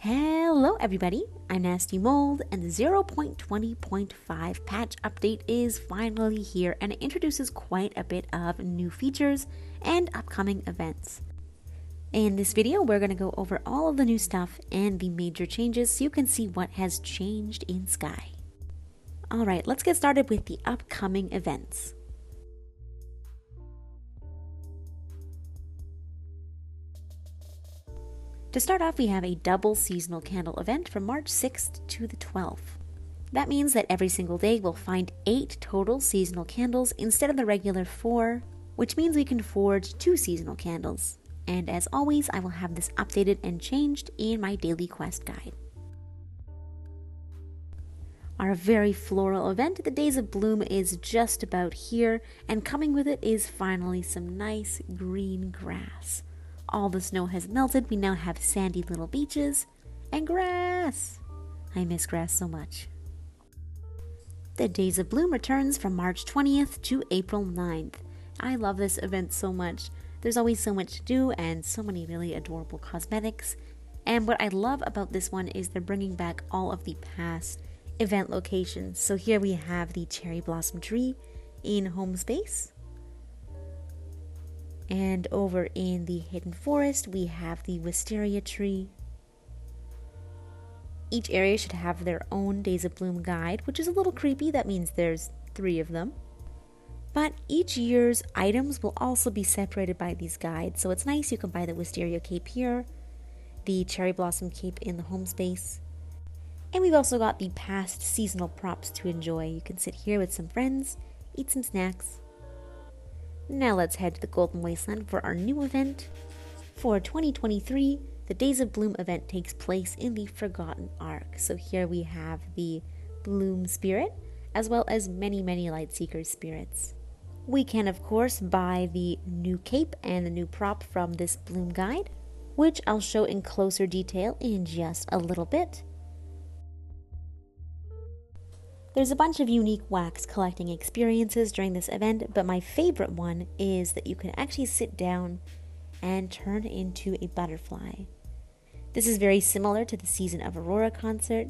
Hello everybody, I'm Nastymold, and the 0.20.5 patch update is finally here, and it introduces quite a bit of new features and upcoming events. In this video, we're going to go over all of the new stuff and the major changes so you can see what has changed in Sky. Alright, let's get started with the upcoming events. To start off, we have a double seasonal candle event from March 6th to the 12th. That means that every single day we'll find 8 total seasonal candles instead of the regular 4, which means we can forge 2 seasonal candles. And as always, I will have this updated and changed in my daily quest guide. Our very floral event, the Days of Bloom, is just about here, and coming with it is finally some nice green grass. All the snow has melted, we now have sandy little beaches, and grass! I miss grass so much. The Days of Bloom returns from March 20th to April 9th. I love this event so much. There's always so much to do and so many really adorable cosmetics. And what I love about this one is they're bringing back all of the past event locations. So here we have the cherry blossom tree in home space. And over in the hidden forest, we have the wisteria tree. Each area should have their own Days of Bloom guide, which is a little creepy. That means there's 3 of them. But each year's items will also be separated by these guides. So it's nice, you can buy the wisteria cape here, the cherry blossom cape in the home space. And we've also got the past seasonal props to enjoy. You can sit here with some friends, eat some snacks. Now let's head to the Golden Wasteland for our new event. For 2023, the Days of Bloom event takes place in the Forgotten Ark. So here we have the Bloom Spirit, as well as many Lightseeker spirits. We can of course buy the new cape and the new prop from this Bloom guide, which I'll show in closer detail in just a little bit. There's a bunch of unique wax collecting experiences during this event, but my favorite one is that you can actually sit down and turn into a butterfly. This is very similar to the Season of Aurora concert.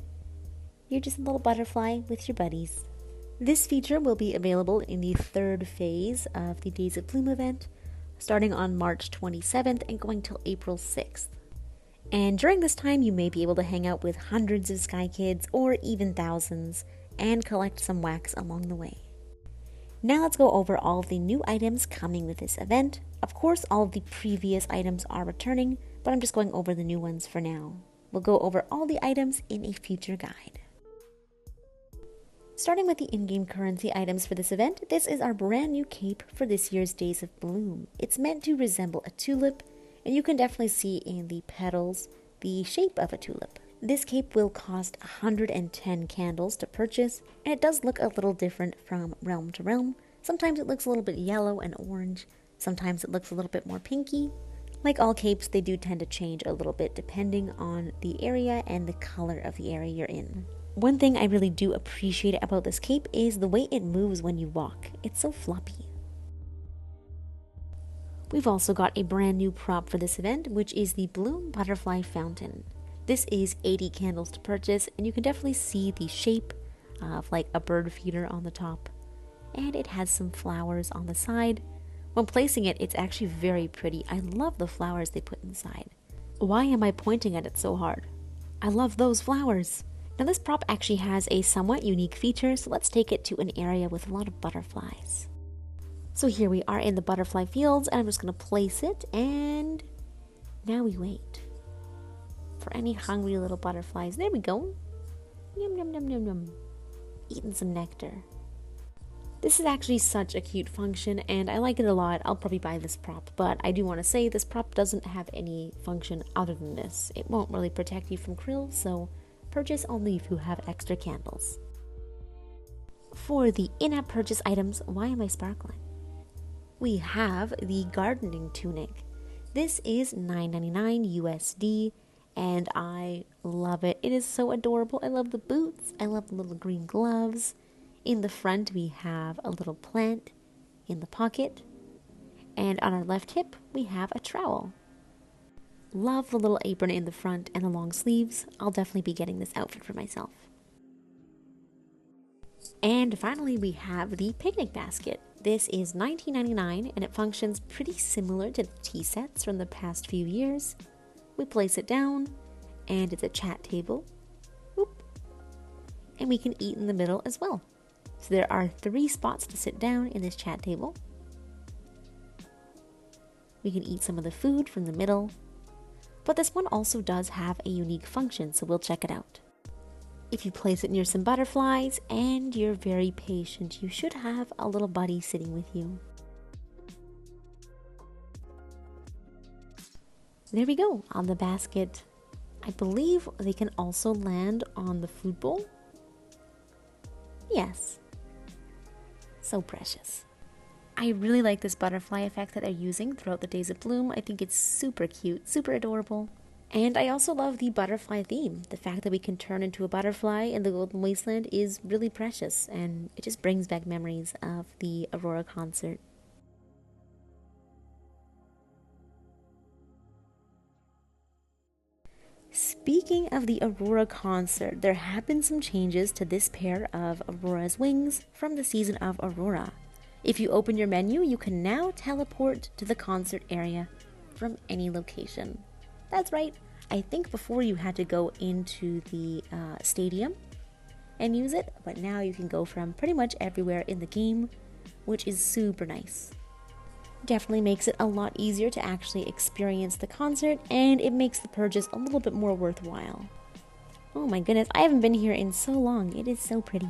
You're just a little butterfly with your buddies. This feature will be available in the 3rd phase of the Days of Bloom event, starting on March 27th and going till April 6th. And during this time, you may be able to hang out with hundreds of Sky Kids or even thousands, and collect some wax along the way. Now let's go over all of the new items coming with this event. Of course, all of the previous items are returning, but I'm just going over the new ones for now. We'll go over all the items in a future guide. Starting with the in-game currency items for this event, this is our brand new cape for this year's Days of Bloom. It's meant to resemble a tulip, and you can definitely see in the petals the shape of a tulip. This cape will cost 110 candles to purchase, and it does look a little different from realm to realm. Sometimes it looks a little bit yellow and orange, sometimes it looks a little bit more pinky. Like all capes, they do tend to change a little bit depending on the area and the color of the area you're in. One thing I really do appreciate about this cape is the way it moves when you walk. It's so floppy. We've also got a brand new prop for this event, which is the Bloom Butterfly Fountain. This is 80 candles to purchase, and you can definitely see the shape of like a bird feeder on the top. And it has some flowers on the side. When placing it, it's actually very pretty. I love the flowers they put inside. Why am I pointing at it so hard? I love those flowers. Now this prop actually has a somewhat unique feature, so let's take it to an area with a lot of butterflies. So here we are in the butterfly fields, and I'm just going to place it, and now we wait for any hungry little butterflies. There we go. Yum, yum, yum, yum, yum. Eating some nectar. This is actually such a cute function, and I like it a lot. I'll probably buy this prop, but I do want to say this prop doesn't have any function other than this. It won't really protect you from krill, so purchase only if you have extra candles. For the in-app purchase items, why am I sparkling? We have the gardening tunic. This is $9.99 USD. And I love it. It is so adorable. I love the boots. I love the little green gloves. In the front, we have a little plant in the pocket. And on our left hip, we have a trowel. Love the little apron in the front and the long sleeves. I'll definitely be getting this outfit for myself. And finally, we have the picnic basket. This is $19.99 and it functions pretty similar to the tea sets from the past few years. We place it down and it's a chat table. Oop. And we can eat in the middle as well. So there are 3 spots to sit down in this chat table. We can eat some of the food from the middle. But this one also does have a unique function, so we'll check it out. If you place it near some butterflies and you're very patient, you should have a little buddy sitting with you. There we go, on the basket. I believe they can also land on the food bowl. Yes. So precious. I really like this butterfly effect that they're using throughout the Days of Bloom. I think it's super cute, super adorable. And I also love the butterfly theme. The fact that we can turn into a butterfly in the Golden Wasteland is really precious, and it just brings back memories of the Aurora concert. Speaking of the Aurora concert, there have been some changes to this pair of Aurora's wings from the season of Aurora. If you open your menu, you can now teleport to the concert area from any location. That's right. I think before you had to go into the stadium and use it, but now you can go from pretty much everywhere in the game, which is super nice. Definitely makes it a lot easier to actually experience the concert, and it makes the purchase a little bit more worthwhile. Oh my goodness, I haven't been here in so long. It is so pretty.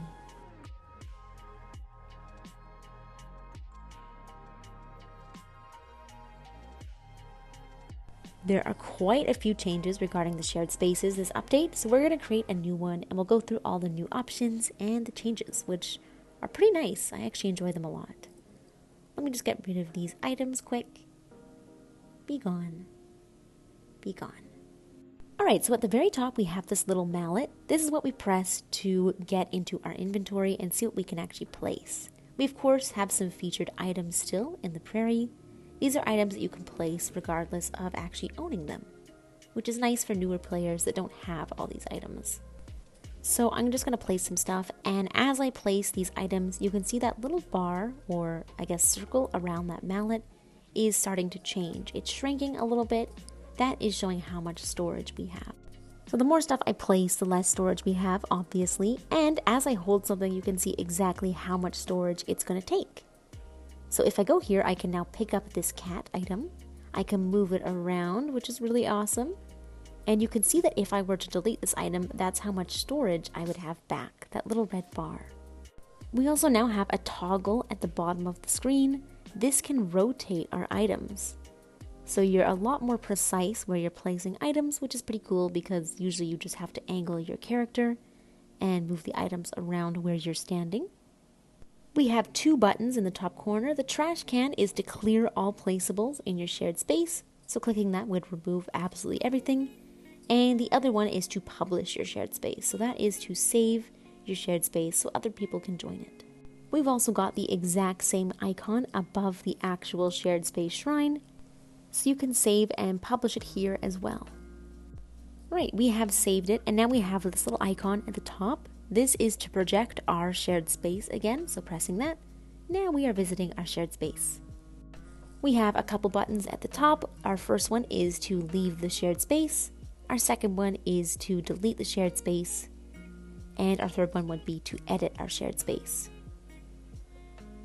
There are quite a few changes regarding the shared spaces this update, so we're going to create a new one and we'll go through all the new options and the changes, which are pretty nice. I actually enjoy them a lot. Let me just get rid of these items quick. Be gone. Be gone. Alright, so at the very top we have this little mallet. This is what we press to get into our inventory and see what we can actually place. We of course have some featured items still in the prairie. These are items that you can place regardless of actually owning them, which is nice for newer players that don't have all these items. So I'm just going to place some stuff, and as I place these items, you can see that little bar, or I guess circle around that mallet, is starting to change. It's shrinking a little bit. That is showing how much storage we have. So the more stuff I place, the less storage we have, obviously, and as I hold something, you can see exactly how much storage it's going to take. So if I go here, I can now pick up this cat item. I can move it around, which is really awesome. And you can see that if I were to delete this item, that's how much storage I would have back, that little red bar. We also now have a toggle at the bottom of the screen. This can rotate our items. So you're a lot more precise where you're placing items, which is pretty cool because usually you just have to angle your character and move the items around where you're standing. We have 2 buttons in the top corner. The trash can is to clear all placeables in your shared space, so clicking that would remove absolutely everything. And the other one is to publish your shared space, so that is to save your shared space so other people can join it. We've also got the exact same icon above the actual shared space shrine, so you can save and publish it here as well. Right, we have saved it, and now we have this little icon at the top. This is to project our shared space again, so pressing that, now we are visiting our shared space. We have a couple buttons at the top. Our first one is to leave the shared space. Our second one is to delete the shared space. And our third one would be to edit our shared space.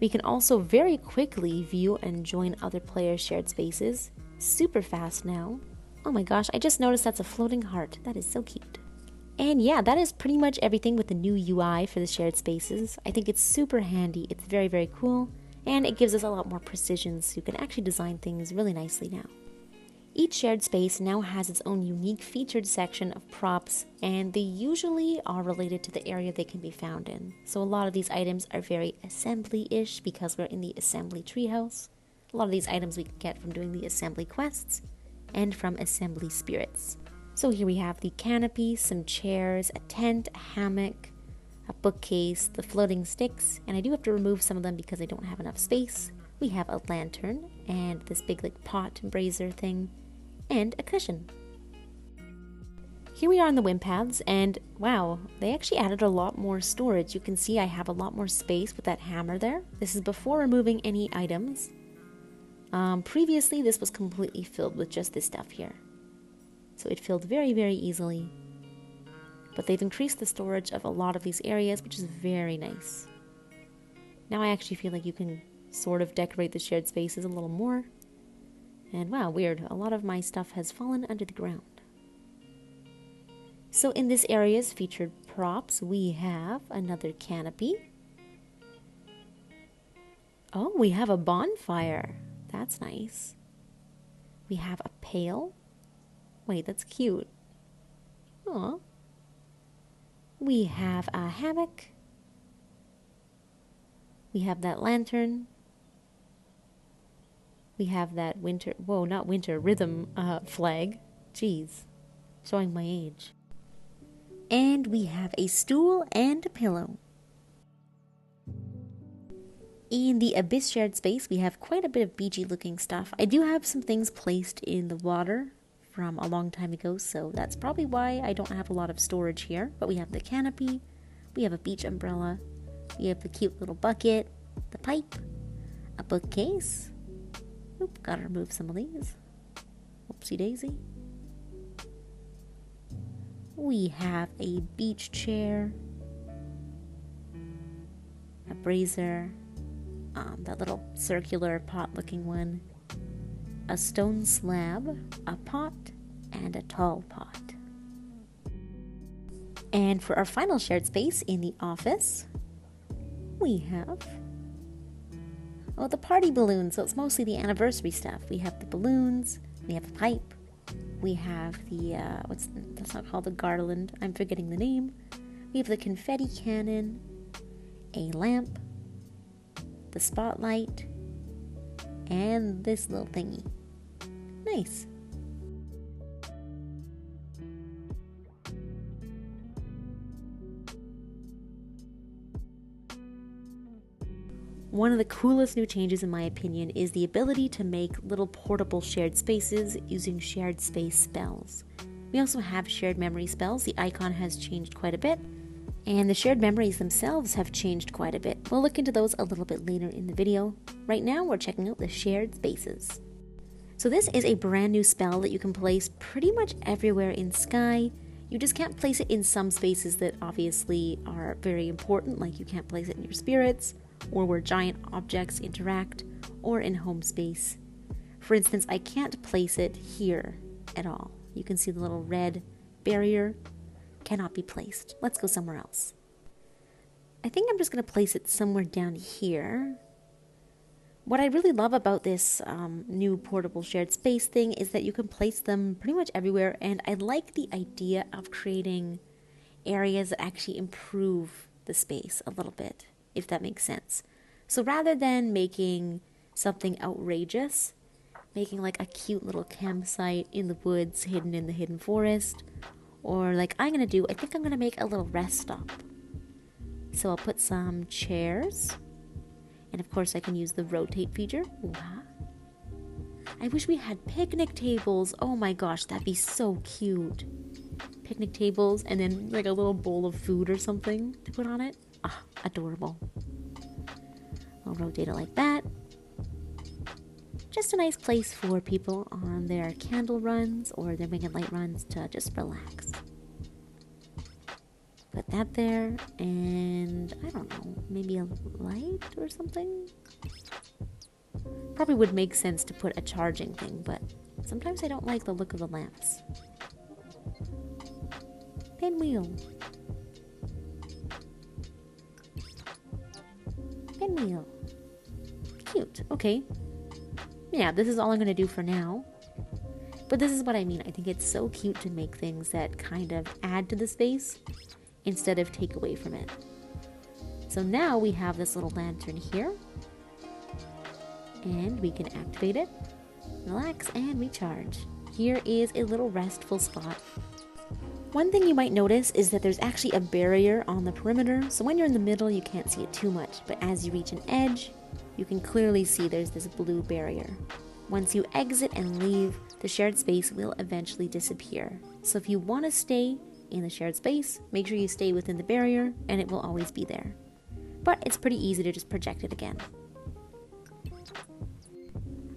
We can also very quickly view and join other players' shared spaces. Super fast now. Oh my gosh, I just noticed that's a floating heart. That is so cute. And yeah, that is pretty much everything with the new UI for the shared spaces. I think it's super handy. It's very, very cool. And it gives us a lot more precision, so you can actually design things really nicely now. Each shared space now has its own unique featured section of props, and they usually are related to the area they can be found in. So a lot of these items are very assembly-ish because we're in the assembly treehouse. A lot of these items we can get from doing the assembly quests and from assembly spirits. So here we have the canopy, some chairs, a tent, a hammock, a bookcase, the floating sticks, and I do have to remove some of them because I don't have enough space. We have a lantern and this big pot brazier thing, and a cushion. Here we are on the whim paths, and wow, they actually added a lot more storage. You can see I have a lot more space with that hammer there. This is before removing any items. Previously, this was completely filled with just this stuff here. So it filled very, very easily. But they've increased the storage of a lot of these areas, which is very nice. Now I actually feel like you can sort of decorate the shared spaces a little more. And wow, weird, a lot of my stuff has fallen under the ground. So in this area's featured props, we have another canopy. Oh, we have a bonfire. That's nice. We have a pail. Wait, that's cute. Aw. We have a hammock. We have that lantern. We have that winter, whoa, not winter, rhythm flag. Jeez, showing my age. And we have a stool and a pillow. In the Abyss shared space, we have quite a bit of beachy looking stuff. I do have some things placed in the water from a long time ago, so that's probably why I don't have a lot of storage here. But we have the canopy, we have a beach umbrella, we have the cute little bucket, the pipe, a bookcase. Oop, gotta remove some of these. Oopsie daisy. We have a beach chair, a brazier, that little circular pot looking one, a stone slab, a pot, and a tall pot. And for our final shared space in the office, we have, oh, the party balloons. So it's mostly the anniversary stuff. We have the balloons, we have the pipe, we have the, that's not called the garland, I'm forgetting the name. We have the confetti cannon, a lamp, the spotlight, and this little thingy. Nice. One of the coolest new changes in my opinion is the ability to make little portable shared spaces using shared space spells. We also have shared memory spells. The icon has changed quite a bit, and the shared memories themselves have changed quite a bit. We'll look into those a little bit later in the video. Right now we're checking out the shared spaces. So this is a brand new spell that you can place pretty much everywhere in Sky. You just can't place it in some spaces that obviously are very important, like you can't place it in your spirits, or where giant objects interact, or in home space. For instance, I can't place it here at all. You can see the little red barrier cannot be placed. Let's go somewhere else. I think I'm just going to place it somewhere down here. What I really love about this new portable shared space thing is that you can place them pretty much everywhere, and I like the idea of creating areas that actually improve the space a little bit, if that makes sense. So rather than making something outrageous, making like a cute little campsite in the woods hidden in the hidden forest, or like I think I'm gonna make a little rest stop. So I'll put some chairs, and of course I can use the rotate feature. Wow. I wish we had picnic tables. Oh my gosh, that'd be so cute. Picnic tables, and then like a little bowl of food or something to put on it. Ah, adorable. I'll rotate it like that. Just a nice place for people on their candle runs or their wing and light runs to just relax. Put that there, and I don't know, maybe a light or something? Probably would make sense to put a charging thing, but sometimes I don't like the look of the lamps. Pinwheel. Pinwheel. Cute. Okay. Yeah, this is all I'm going to do for now. But this is what I mean. I think it's so cute to make things that kind of add to the space instead of take away from it. So now we have this little lantern here. And we can activate it, relax, and recharge. Here is a little restful spot. One thing you might notice is that there's actually a barrier on the perimeter, so when you're in the middle you can't see it too much, but as you reach an edge, you can clearly see there's this blue barrier. Once you exit and leave, the shared space will eventually disappear. So if you want to stay in the shared space, make sure you stay within the barrier and it will always be there. But it's pretty easy to just project it again.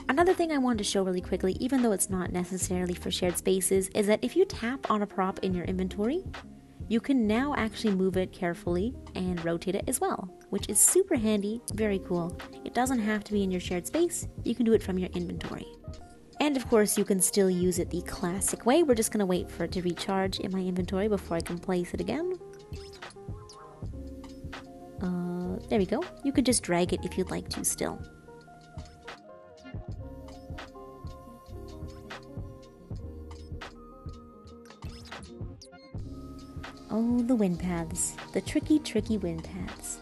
Another thing I wanted to show really quickly, even though it's not necessarily for shared spaces, is that if you tap on a prop in your inventory, you can now actually move it carefully and rotate it as well, which is super handy, very cool. It doesn't have to be in your shared space, you can do it from your inventory. And of course, you can still use it the classic way. We're just going to wait for it to recharge in my inventory before I can place it again. There we go. You could just drag it if you'd like to still. Oh, the wind paths. The tricky, tricky wind paths.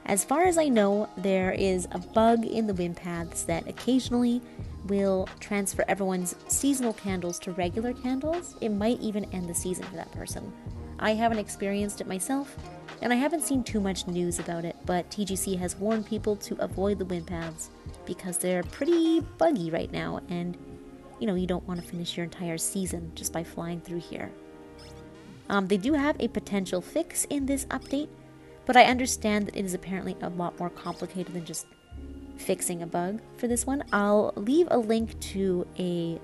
As far as I know, there is a bug in the wind paths that occasionally will transfer everyone's seasonal candles to regular candles. It might even end the season for that person. I haven't experienced it myself, and I haven't seen too much news about it, but TGC has warned people to avoid the wind paths because they're pretty buggy right now, and you don't want to finish your entire season just by flying through here. They do have a potential fix in this update, but I understand that it is apparently a lot more complicated than just fixing a bug for this one. I'll leave a link to a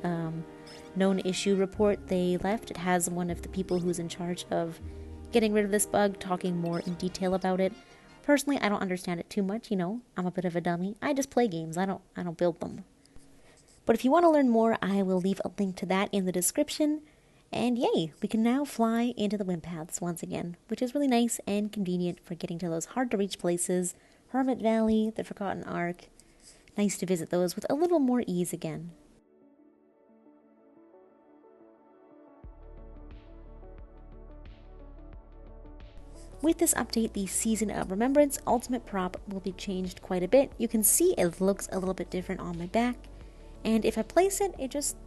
known issue report they left. It has one of the people who's in charge of getting rid of this bug talking more in detail about it. Personally, I don't understand it too much, I'm a bit of a dummy. I just play games, I don't build them. But if you want to learn more, I will leave a link to that in the description. And yay, we can now fly into the wind paths once again, which is really nice and convenient for getting to those hard to reach places. Hermit Valley, the Forgotten Ark. Nice to visit those with a little more ease again. With this update, the Season of Remembrance Ultimate Prop will be changed quite a bit. You can see it looks a little bit different on my back, and if I place it, it just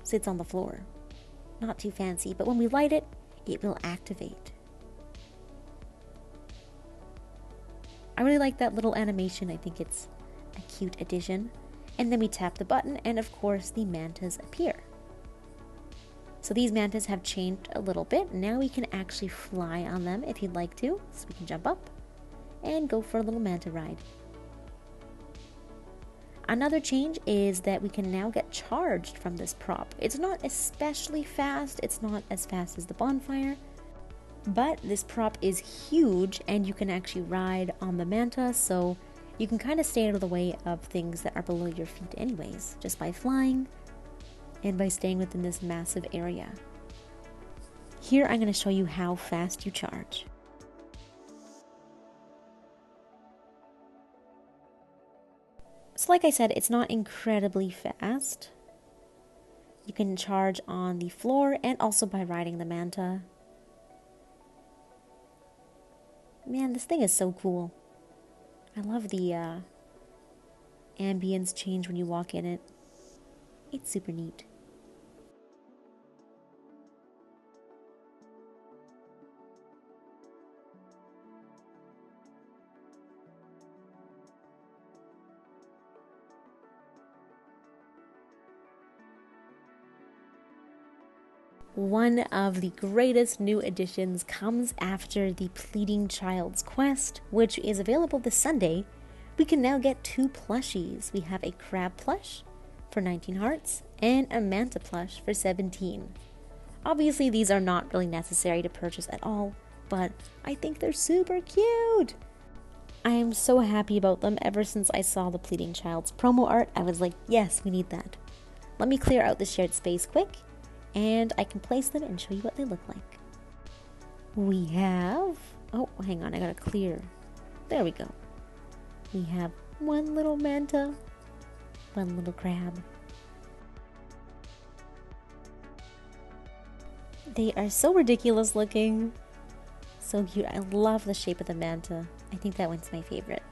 sits on the floor. Not too fancy, but when we light it, it will activate. I really like that little animation. I think it's a cute addition. And then we tap the button, and of course the mantas appear. So these mantas have changed a little bit. Now we can actually fly on them if you'd like to. So we can jump up and go for a little manta ride. Another change is that we can now get charged from this prop. It's not especially fast, it's not as fast as the bonfire, but this prop is huge and you can actually ride on the manta, so you can kind of stay out of the way of things that are below your feet anyways, just by flying and by staying within this massive area. Here I'm going to show you how fast you charge. So like I said, it's not incredibly fast. You can charge on the floor and also by riding the manta. Man, this thing is so cool. I love the ambience change when you walk in it. It's super neat. One of the greatest new additions comes after the Pleading Child's quest, which is available this Sunday. We can now get 2 plushies. We have a crab plush for 19 hearts and a manta plush for 17. Obviously, these are not really necessary to purchase at all, but I think they're super cute. I am so happy about them. Ever since I saw the Pleading Child's promo art, I was like, yes, we need that. Let me clear out the shared space quick, and I can place them and show you what they look like. We have... oh, hang on, I gotta clear. There we go. We have one little manta, one little crab. They are so ridiculous looking. So cute. I love the shape of the manta. I think that one's my favorite.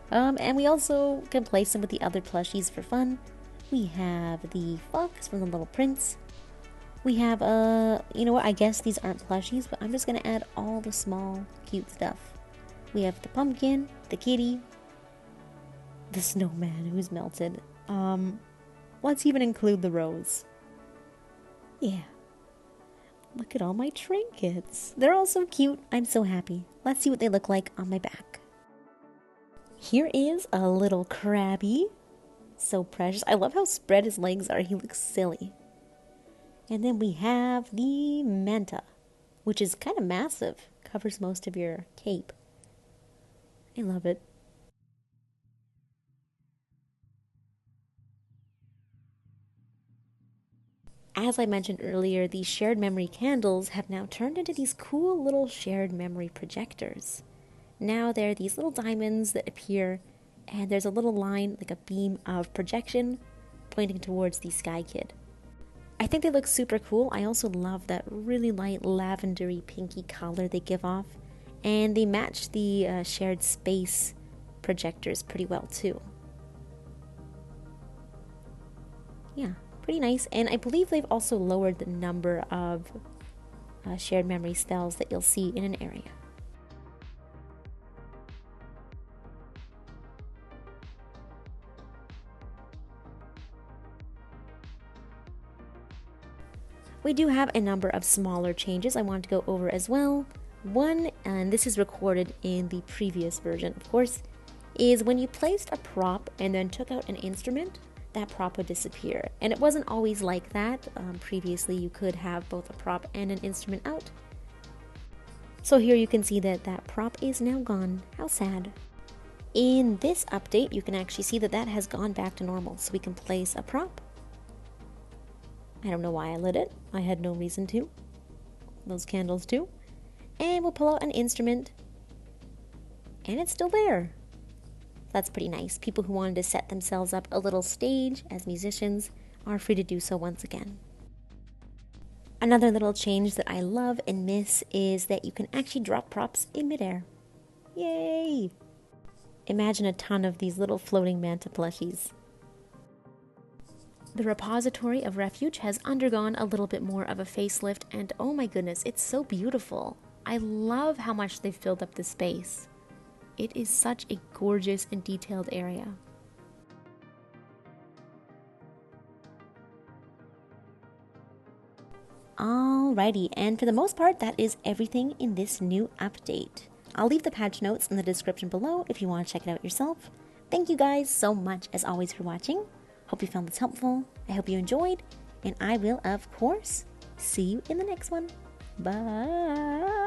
And we also can place them with the other plushies for fun. We have the fox from the Little Prince. We have, you know what, I guess these aren't plushies, but I'm just going to add all the small, cute stuff. We have the pumpkin, the kitty, the snowman who's melted. Let's even include the rose. Yeah. Look at all my trinkets. They're all so cute. I'm so happy. Let's see what they look like on my back. Here is a little crabby. So precious. I love how spread his legs are. He looks silly. And then we have the manta, which is kind of massive. Covers most of your cape. I love it. As I mentioned earlier, these shared memory candles have now turned into these cool little shared memory projectors. Now there are these little diamonds that appear, and there's a little line, like a beam of projection, pointing towards the Sky Kid. I think they look super cool. I also love that really light lavendery pinky color they give off, and they match the shared space projectors pretty well too. Yeah, pretty nice. And I believe they've also lowered the number of shared memory spells that you'll see in an area. We do have a number of smaller changes I want to go over as well. One, and this is recorded in the previous version, of course, is when you placed a prop and then took out an instrument, that prop would disappear. And it wasn't always like that. Previously, you could have both a prop and an instrument out. So here you can see that that prop is now gone. How sad. In this update, you can actually see that that has gone back to normal. So we can place a prop. I don't know why I lit it. I had no reason to. Those candles too. And we'll pull out an instrument. And it's still there. That's pretty nice. People who wanted to set themselves up a little stage as musicians are free to do so once again. Another little change that I love and miss is that you can actually drop props in midair. Yay! Imagine a ton of these little floating manta plushies. The repository of refuge has undergone a little bit more of a facelift, and oh my goodness, it's so beautiful. I love how much they've filled up the space. It is such a gorgeous and detailed area. Alrighty, and for the most part, that is everything in this new update. I'll leave the patch notes in the description below if you want to check it out yourself. Thank you guys so much as always for watching. Hope you found this helpful. I hope you enjoyed, and I will, of course, see you in the next one. Bye!